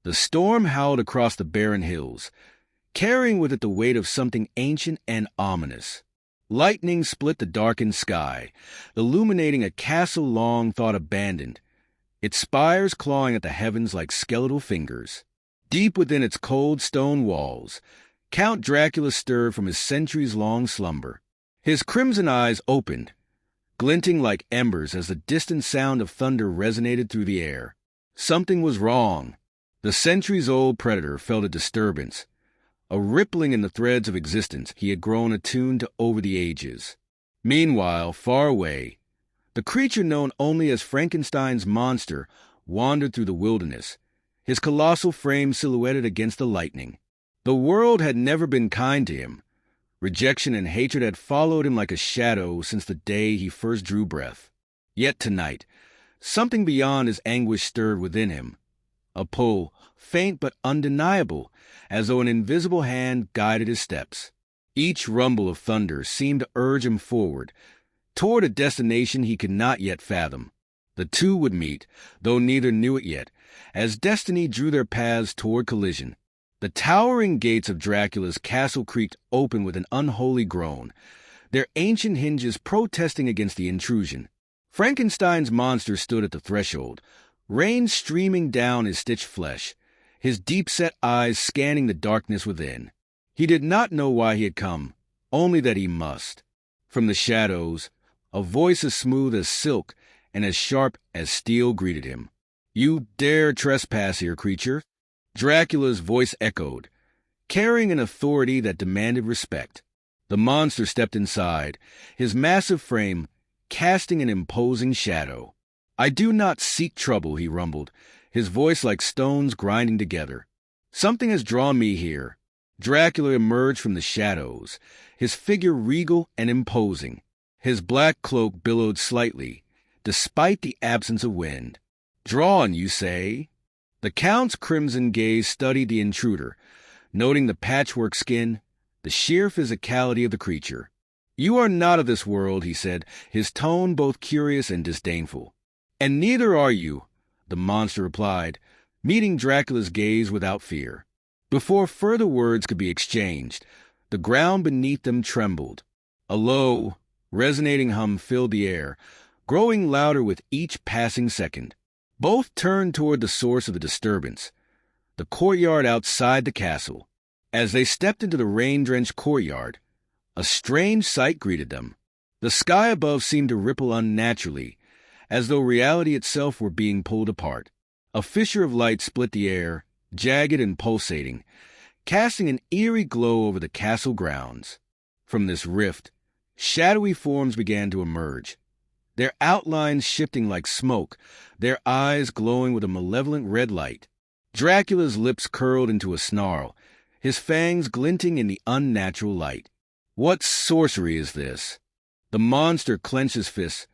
The storm howled across the barren hills, carrying with it the weight of something ancient and ominous. Lightning split the darkened sky, illuminating a castle long thought abandoned, its spires clawing at the heavens like skeletal fingers. Deep within its cold stone walls, Count Dracula stirred from his centuries-long slumber. His crimson eyes opened, glinting like embers as the distant sound of thunder resonated through the air. Something was wrong. The centuries-old predator felt a disturbance, a rippling in the threads of existence he had grown attuned to over the ages. Meanwhile, far away, the creature known only as Frankenstein's monster wandered through the wilderness, his colossal frame silhouetted against the lightning. The world had never been kind to him. Rejection and hatred had followed him like a shadow since the day he first drew breath. Yet tonight, something beyond his anguish stirred within him. A pull, faint but undeniable, as though an invisible hand guided his steps. Each rumble of thunder seemed to urge him forward, toward a destination he could not yet fathom. The two would meet, though neither knew it yet, as destiny drew their paths toward collision. The towering gates of Dracula's castle creaked open with an unholy groan, their ancient hinges protesting against the intrusion. Frankenstein's monster stood at the threshold, rain streaming down his stitched flesh, his deep-set eyes scanning the darkness within. He did not know why he had come, only that he must. From the shadows, a voice as smooth as silk and as sharp as steel greeted him. "You dare trespass here, creature?" Dracula's voice echoed, carrying an authority that demanded respect. The monster stepped inside, his massive frame casting an imposing shadow. "I do not seek trouble," he rumbled, his voice like stones grinding together. "Something has drawn me here." Dracula emerged from the shadows, his figure regal and imposing. His black cloak billowed slightly, despite the absence of wind. "Drawn, you say?" The Count's crimson gaze studied the intruder, noting the patchwork skin, the sheer physicality of the creature. "You are not of this world," he said, his tone both curious and disdainful. "And neither are you," the monster replied, meeting Dracula's gaze without fear. Before further words could be exchanged, the ground beneath them trembled. A low, resonating hum filled the air, growing louder with each passing second. Both turned toward the source of the disturbance, the courtyard outside the castle. As they stepped into the rain-drenched courtyard, a strange sight greeted them. The sky above seemed to ripple unnaturally, as though reality itself were being pulled apart. A fissure of light split the air, jagged and pulsating, casting an eerie glow over the castle grounds. From this rift, shadowy forms began to emerge, their outlines shifting like smoke, their eyes glowing with a malevolent red light. Dracula's lips curled into a snarl, his fangs glinting in the unnatural light. "What sorcery is this?" The monster clenched his fists,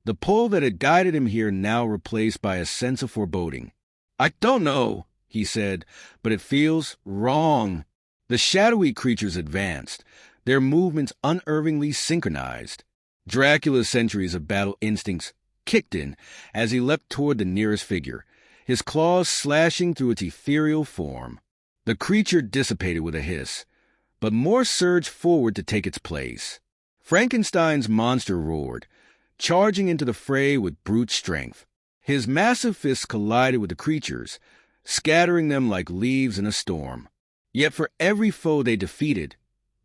the pull that had guided him here now replaced by a sense of foreboding. "I don't know," he said, "but it feels wrong." The shadowy creatures advanced, their movements unerringly synchronized. Dracula's centuries of battle instincts kicked in as he leapt toward the nearest figure, his claws slashing through its ethereal form. The creature dissipated with a hiss, but more surged forward to take its place. Frankenstein's monster roared, charging into the fray with brute strength. His massive fists collided with the creatures, scattering them like leaves in a storm. Yet for every foe they defeated,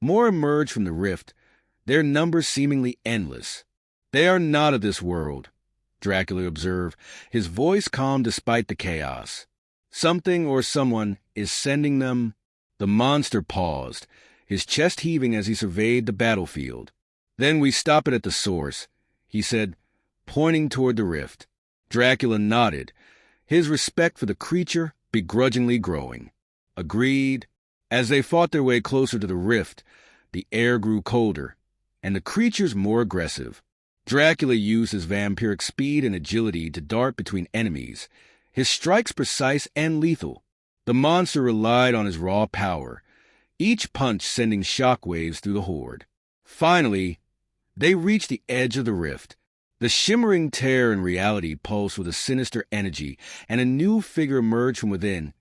more emerged from the rift, their numbers seemingly endless. "They are not of this world," Dracula observed, his voice calm despite the chaos. "Something or someone is sending them." The monster paused, his chest heaving as he surveyed the battlefield. "Then we stop it at the source," he said, pointing toward the rift. Dracula nodded, his respect for the creature begrudgingly growing. "Agreed." As they fought their way closer to the rift, the air grew colder, and the creatures more aggressive. Dracula used his vampiric speed and agility to dart between enemies, his strikes precise and lethal. The monster relied on his raw power, each punch sending shockwaves through the horde. Finally, they reached the edge of the rift. The shimmering tear in reality pulsed with a sinister energy, and a new figure emerged from within,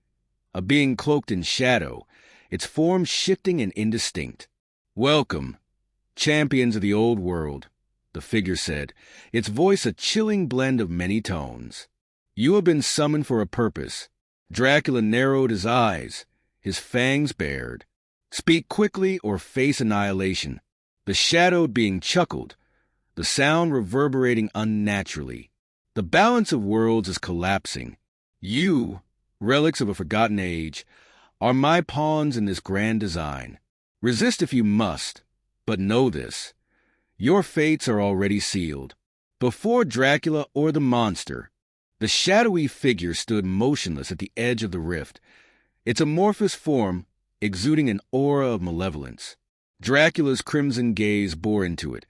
a being cloaked in shadow, its form shifting and indistinct. "Welcome, champions of the old world," the figure said, its voice a chilling blend of many tones. "You have been summoned for a purpose." Dracula narrowed his eyes, his fangs bared. "Speak quickly or face annihilation." The shadowed being chuckled, the sound reverberating unnaturally. "The balance of worlds is collapsing. You, relics of a forgotten age, are my pawns in this grand design. Resist if you must, but know this. Your fates are already sealed." Before Dracula or the monster, the shadowy figure stood motionless at the edge of the rift, its amorphous form exuding an aura of malevolence. Dracula's crimson gaze bore into it,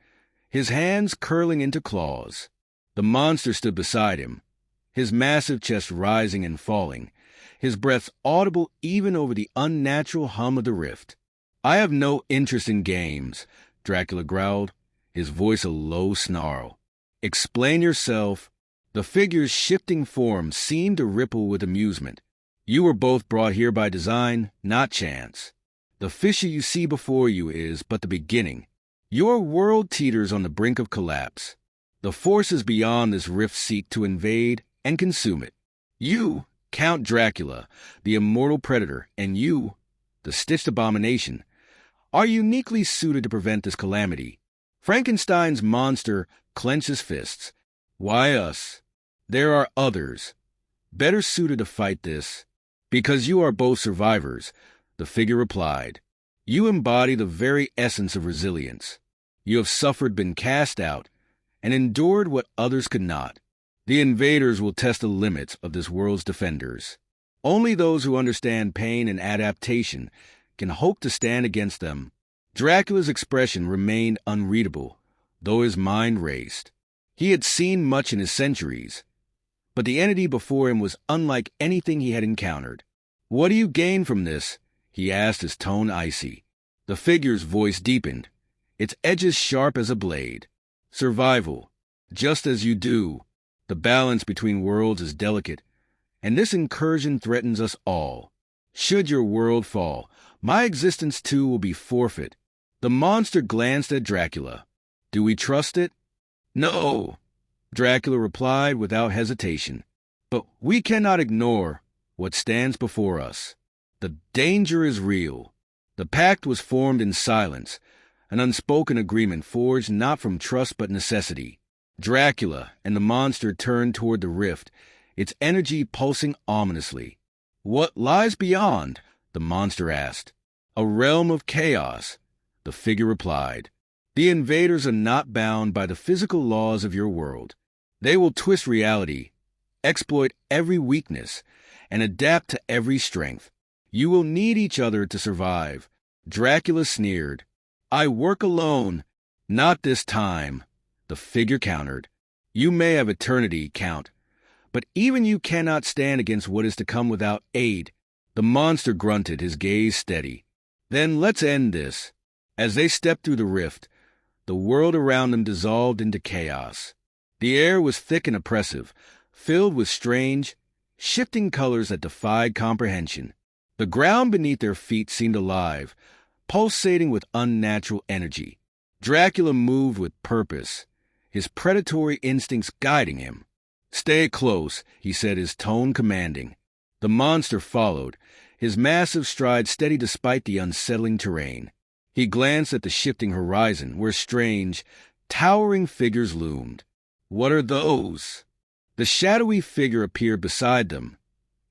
his hands curling into claws. The monster stood beside him, his massive chest rising and falling, his breath audible even over the unnatural hum of the rift. "I have no interest in games," Dracula growled, his voice a low snarl. "Explain yourself." The figure's shifting form seemed to ripple with amusement. "You were both brought here by design, not chance. The fissure you see before you is but the beginning. Your world teeters on the brink of collapse. The forces beyond this rift seek to invade and consume it. You, Count Dracula, the immortal predator, and you, the stitched abomination, are uniquely suited to prevent this calamity." Frankenstein's monster clenched his fists. "Why us? There are others, better suited to fight this." "Because you are both survivors," the figure replied. "You embody the very essence of resilience. You have suffered, been cast out, and endured what others could not. The invaders will test the limits of this world's defenders. Only those who understand pain and adaptation can hope to stand against them." Dracula's expression remained unreadable, though his mind raced. He had seen much in his centuries, but the entity before him was unlike anything he had encountered. "What do you gain from this?" he asked, his tone icy. The figure's voice deepened, its edges sharp as a blade. "Survival, just as you do. The balance between worlds is delicate, and this incursion threatens us all. Should your world fall, my existence too will be forfeit." The monster glanced at Dracula. "Do we trust it?" "No," Dracula replied without hesitation. "But we cannot ignore what stands before us. The danger is real." The pact was formed in silence, an unspoken agreement forged not from trust but necessity. Dracula and the monster turned toward the rift, its energy pulsing ominously. "What lies beyond?" the monster asked. "A realm of chaos," the figure replied. "The invaders are not bound by the physical laws of your world. They will twist reality, exploit every weakness, and adapt to every strength. You will need each other to survive." Dracula sneered. "I work alone." "Not this time," the figure countered. "You may have eternity, Count, but even you cannot stand against what is to come without aid." The monster grunted, his gaze steady. "Then let's end this." As they stepped through the rift, the world around them dissolved into chaos. The air was thick and oppressive, filled with strange, shifting colors that defied comprehension. The ground beneath their feet seemed alive, pulsating with unnatural energy. Dracula moved with purpose, his predatory instincts guiding him. "Stay close," he said, his tone commanding. The monster followed, his massive stride steady despite the unsettling terrain. He glanced at the shifting horizon, where strange, towering figures loomed. "What are those?" The shadowy figure appeared beside them,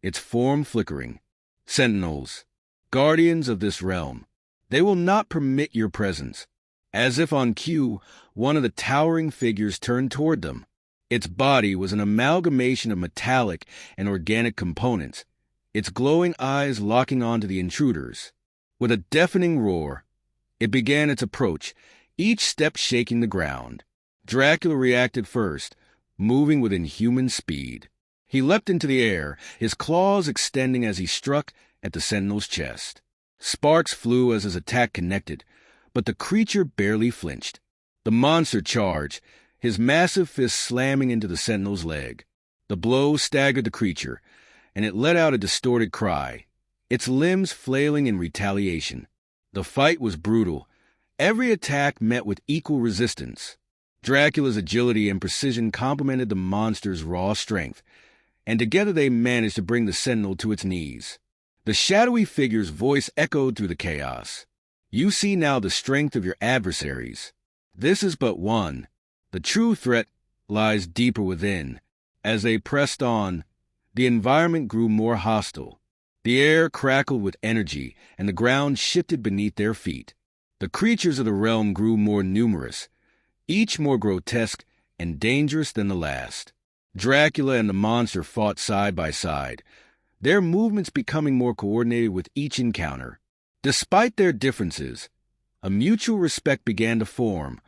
its form flickering. "Sentinels, guardians of this realm. They will not permit your presence." As if on cue, one of the towering figures turned toward them. Its body was an amalgamation of metallic and organic components, its glowing eyes locking onto the intruders. With a deafening roar, it began its approach, each step shaking the ground. Dracula reacted first, moving with inhuman speed. He leapt into the air, his claws extending as he struck at the sentinel's chest. Sparks flew as his attack connected, but the creature barely flinched. The monster charged, his massive fist slamming into the sentinel's leg. The blow staggered the creature, and it let out a distorted cry. its limbs flailing in retaliation. The fight was brutal. Every attack met with equal resistance. Dracula's agility and precision complemented the monster's raw strength, and together they managed to bring the sentinel to its knees. The shadowy figure's voice echoed through the chaos. You see now the strength of your adversaries. This is but one. The true threat lies deeper within. As they pressed on, the environment grew more hostile. The air crackled with energy, and the ground shifted beneath their feet. The creatures of the realm grew more numerous, each more grotesque and dangerous than the last. Dracula and the monster fought side by side, their movements becoming more coordinated with each encounter. Despite their differences, a mutual respect began to form,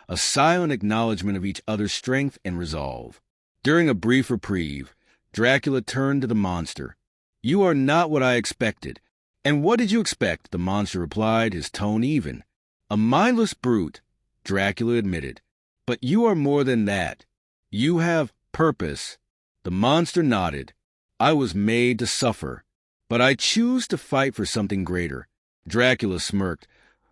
a silent acknowledgement of each other's strength and resolve. During a brief reprieve, Dracula turned to the monster. You are not what I expected. And what did you expect? The monster replied, his tone even. A mindless brute, Dracula admitted. But you are more than that. You have purpose. The monster nodded. I was made to suffer, but I choose to fight for something greater. Dracula smirked,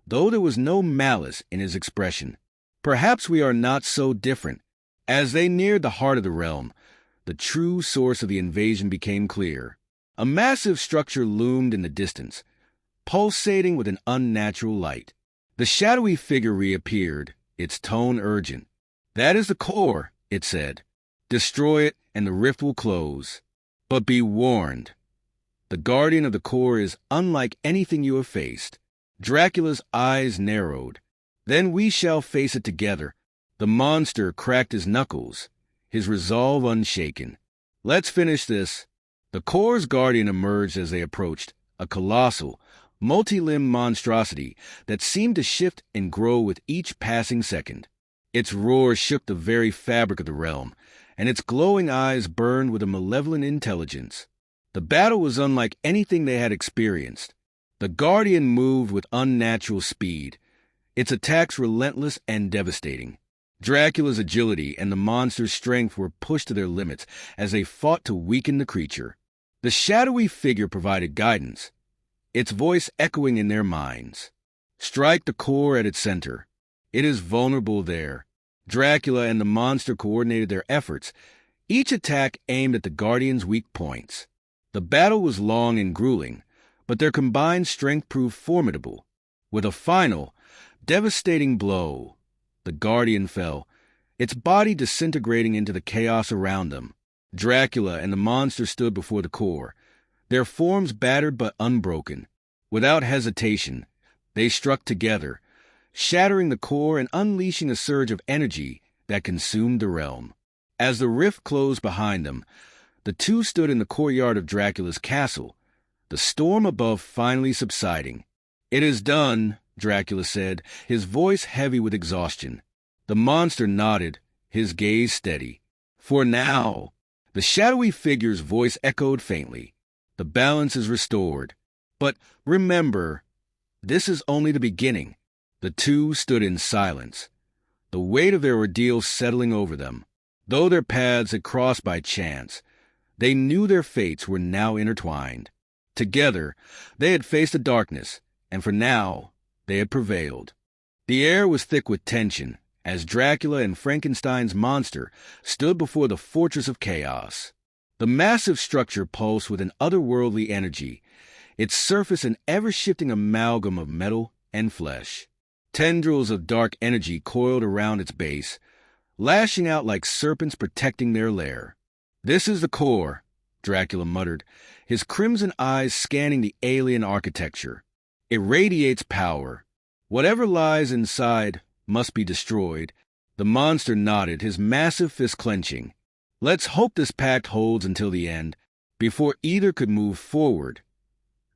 though there was no malice in his expression. Perhaps we are not so different. As they neared the heart of the realm, the true source of the invasion became clear. A massive structure loomed in the distance, pulsating with an unnatural light. The shadowy figure reappeared, its tone urgent. That is the core, it said. Destroy it, and the rift will close. But be warned. The guardian of the core is unlike anything you have faced. Dracula's eyes narrowed. Then we shall face it together. The monster cracked his knuckles, his resolve unshaken. Let's finish this. The core's guardian emerged as they approached, a colossal, multi-limbed monstrosity that seemed to shift and grow with each passing second. Its roar shook the very fabric of the realm, and its glowing eyes burned with a malevolent intelligence. The battle was unlike anything they had experienced. The guardian moved with unnatural speed, its attacks relentless and devastating. Dracula's agility and the monster's strength were pushed to their limits as they fought to weaken the creature. The shadowy figure provided guidance, its voice echoing in their minds. Strike the core at its center. It is vulnerable there. Dracula and the monster coordinated their efforts, each attack aimed at the guardian's weak points. The battle was long and grueling, but their combined strength proved formidable. With a final, devastating blow, the guardian fell, its body disintegrating into the chaos around them. Dracula and the monster stood before the core, their forms battered but unbroken. Without hesitation, they struck together, shattering the core and unleashing a surge of energy that consumed the realm. As the rift closed behind them, the two stood in the courtyard of Dracula's castle, the storm above finally subsiding. It is done, Dracula said, his voice heavy with exhaustion. The monster nodded, his gaze steady. For now, the shadowy figure's voice echoed faintly. The balance is restored. But remember, this is only the beginning. The two stood in silence, the weight of their ordeal settling over them. Though their paths had crossed by chance, they knew their fates were now intertwined. Together, they had faced the darkness, and for now, they had prevailed. The air was thick with tension as Dracula and Frankenstein's monster stood before the fortress of chaos. The massive structure pulsed with an otherworldly energy, its surface an ever-shifting amalgam of metal and flesh. Tendrils of dark energy coiled around its base, lashing out like serpents protecting their lair. This is the core, Dracula muttered, his crimson eyes scanning the alien architecture. It radiates power. Whatever lies inside must be destroyed. The monster nodded, his massive fist clenching. Let's hope this pact holds until the end, before either could move forward.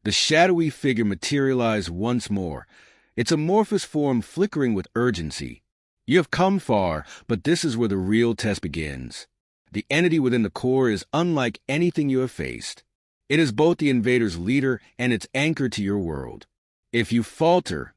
The shadowy figure materialized once more, its amorphous form flickering with urgency. You have come far, but this is where the real test begins. The entity within the core is unlike anything you have faced. It is both the invader's leader and its anchor to your world. If you falter,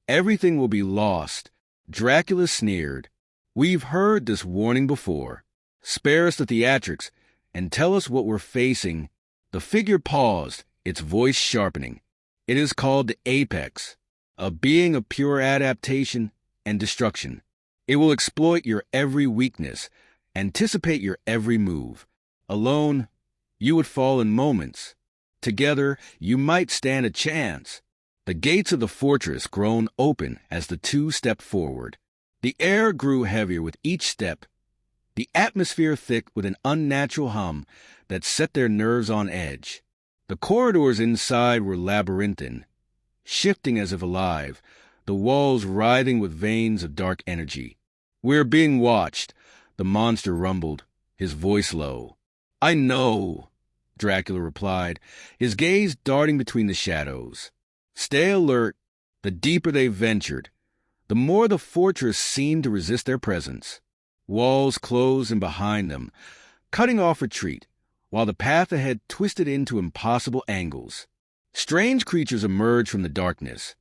everything will be lost. Dracula sneered. We've heard this warning before. Spare us the theatrics and tell us what we're facing. The figure paused, its voice sharpening. It is called the Apex, a being of pure adaptation and destruction. It will exploit your every weakness, anticipate your every move. Alone, you would fall in moments. Together, you might stand a chance. The gates of the fortress groaned open as the two stepped forward. The air grew heavier with each step, the atmosphere thick with an unnatural hum that set their nerves on edge. The corridors inside were labyrinthine, shifting as if alive, the walls writhing with veins of dark energy. "We're being watched," the monster rumbled, his voice low. "I know," Dracula replied, his gaze darting between the shadows. "Stay alert. The deeper they ventured, the more the fortress seemed to resist their presence. Walls closed in behind them, cutting off retreat, while the path ahead twisted into impossible angles. Strange creatures emerged from the darkness,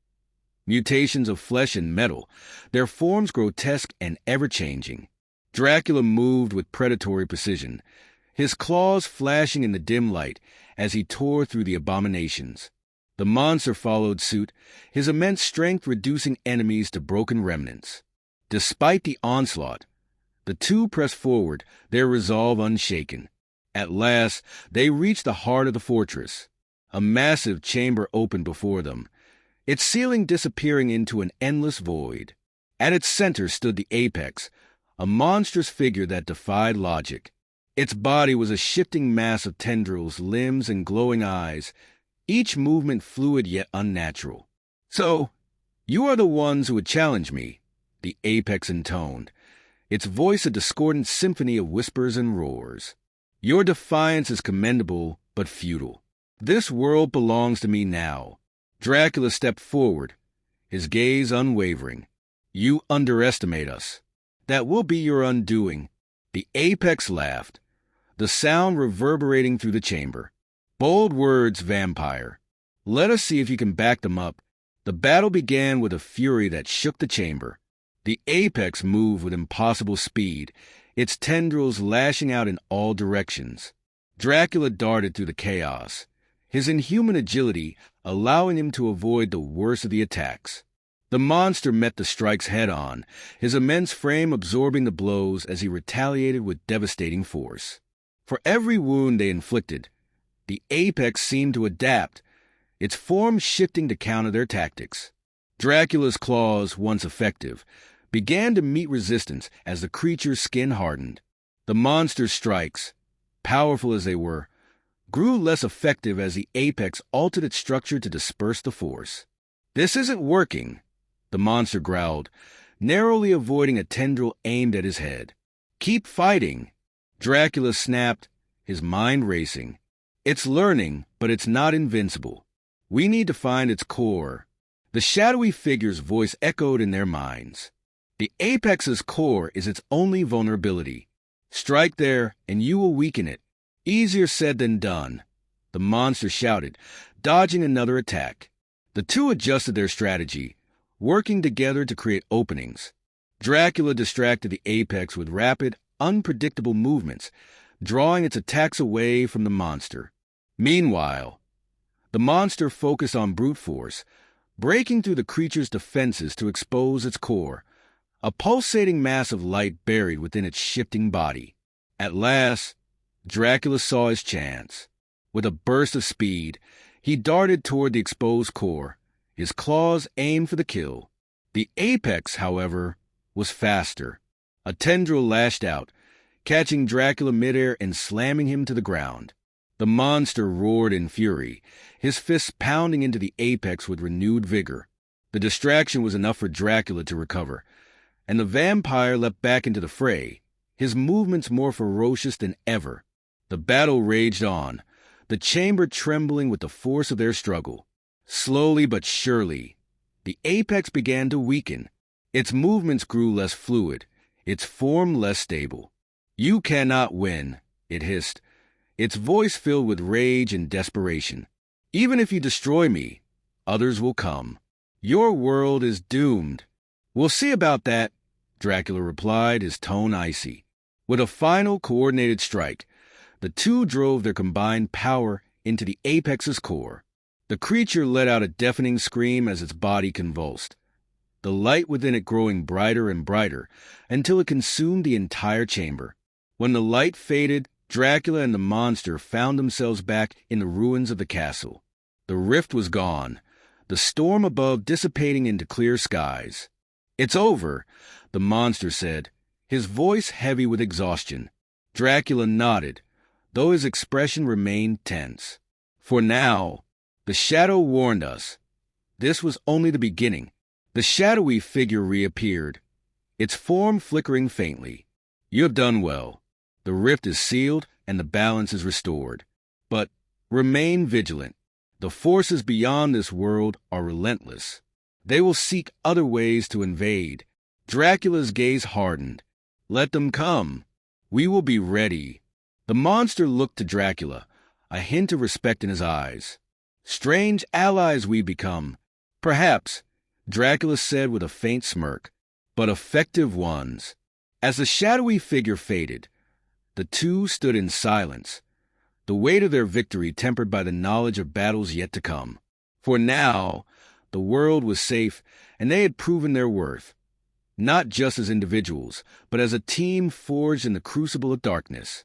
mutations of flesh and metal, their forms grotesque and ever-changing. Dracula moved with predatory precision, his claws flashing in the dim light as he tore through the abominations. The monster followed suit, his immense strength reducing enemies to broken remnants. Despite the onslaught, the two pressed forward, their resolve unshaken. At last, they reached the heart of the fortress. A massive chamber opened before them, its ceiling disappearing into an endless void. At its center stood the Apex, a monstrous figure that defied logic. Its body was a shifting mass of tendrils, limbs, and glowing eyes, each movement fluid yet unnatural. "So, you are the ones who would challenge me," the Apex intoned, its voice a discordant symphony of whispers and roars. "Your defiance is commendable, but futile. This world belongs to me now." Dracula stepped forward, his gaze unwavering. "You underestimate us. That will be your undoing." The Apex laughed, the sound reverberating through the chamber. "Bold words, vampire. Let us see if you can back them up." The battle began with a fury that shook the chamber. The Apex moved with impossible speed, its tendrils lashing out in all directions. Dracula darted through the chaos, his inhuman agility allowing him to avoid the worst of the attacks. The monster met the strikes head-on, his immense frame absorbing the blows as he retaliated with devastating force. For every wound they inflicted, the Apex seemed to adapt, its form shifting to counter their tactics. Dracula's claws, once effective, began to meet resistance as the creature's skin hardened. The monster's strikes, powerful as they were, grew less effective as the Apex altered its structure to disperse the force. "This isn't working," the monster growled, narrowly avoiding a tendril aimed at his head. "Keep fighting." Dracula snapped, his mind racing. "It's learning, but it's not invincible. We need to find its core." The shadowy figure's voice echoed in their minds. "The Apex's core is its only vulnerability. Strike there, and you will weaken it." "Easier said than done," the monster shouted, dodging another attack. The two adjusted their strategy, working together to create openings. Dracula distracted the Apex with rapid, unpredictable movements, drawing its attacks away from the monster. Meanwhile, the monster focused on brute force, breaking through the creature's defenses to expose its core, a pulsating mass of light buried within its shifting body. At last, Dracula saw his chance. With a burst of speed, he darted toward the exposed core, his claws aimed for the kill. The Apex, however, was faster. A tendril lashed out, catching Dracula midair and slamming him to the ground. The monster roared in fury, his fists pounding into the Apex with renewed vigor. The distraction was enough for Dracula to recover, and the vampire leapt back into the fray, his movements more ferocious than ever. The battle raged on, the chamber trembling with the force of their struggle. Slowly but surely, the Apex began to weaken. Its movements grew less fluid, its form less stable. "You cannot win," it hissed, its voice filled with rage and desperation. "Even if you destroy me, others will come. Your world is doomed." "We'll see about that," Dracula replied, his tone icy. With a final coordinated strike, the two drove their combined power into the Apex's core. The creature let out a deafening scream as its body convulsed, the light within it growing brighter and brighter until it consumed the entire chamber. When the light faded, Dracula and the monster found themselves back in the ruins of the castle. The rift was gone, the storm above dissipating into clear skies. "It's over," the monster said, his voice heavy with exhaustion. Dracula nodded, though his expression remained tense. For now, the shadow warned us. This was only the beginning. The shadowy figure reappeared, its form flickering faintly. "You have done well. The rift is sealed and the balance is restored. But remain vigilant. The forces beyond this world are relentless. They will seek other ways to invade." Dracula's gaze hardened. "Let them come. We will be ready." The monster looked to Dracula, a hint of respect in his eyes. "Strange allies we become. Perhaps," Dracula said with a faint smirk, "but effective ones." As the shadowy figure faded, the two stood in silence, the weight of their victory tempered by the knowledge of battles yet to come. For now, the world was safe, and they had proven their worth, not just as individuals, but as a team forged in the crucible of darkness.